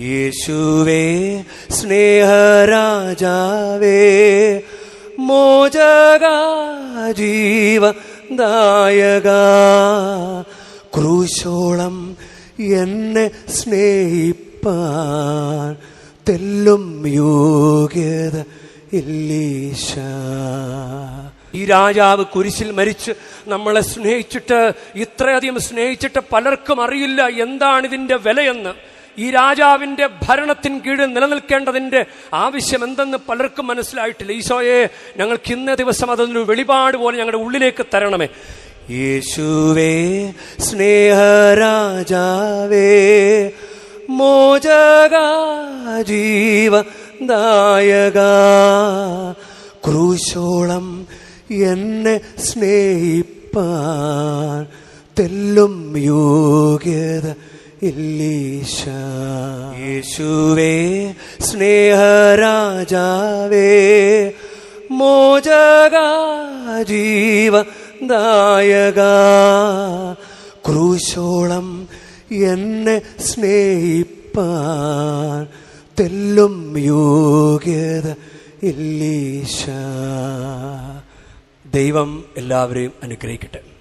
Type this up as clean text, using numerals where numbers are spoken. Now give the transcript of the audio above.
യേശുവേ സ്നേഹരാജാവേ, മോചക ജീവദായക, ക്രൂശോളം എന്നെ സ്നേഹിപ്പാൻ തെല്ലും യോഗ്യത ഇല്ലീശ. ഈ രാജാവ് കുരിശിൽ മരിച്ച് നമ്മളെ സ്നേഹിച്ചിട്ട്, ഇത്രയധികം സ്നേഹിച്ചിട്ട് പലർക്കും അറിയില്ല എന്താണ് ഇതിന്റെ വിലയെന്ന്. ഈ രാജാവിന്റെ ഭരണത്തിന് കീഴിൽ നിലനിൽക്കേണ്ടതിന്റെ ആവശ്യം എന്തെന്ന് പലർക്കും മനസ്സിലായിട്ടില്ല. ഈശോയെ, ഞങ്ങൾക്ക് ഇന്നേ ദിവസം അതൊരു വെളിപാട് പോലെ ഞങ്ങളുടെ ഉള്ളിലേക്ക് തരണമേ. യേശുവേ സ്നേഹരാജാവേ, മോചക ജീവദായക, ക്രൂശോളം എന്നെ സ്നേഹിപ്പാൻ തെല്ലും യോഗ്യത ഇല്ലീശ. യേശുവേ സ്നേഹരാജാവേ, മോചക ജീവദായക, ക്രൂശോളം എന്നെ സ്നേഹിപ്പാൻ തെല്ലും യോഗ്യത ഇല്ലീശ. ദൈവം എല്ലാവരെയും അനുഗ്രഹിക്കട്ടെ.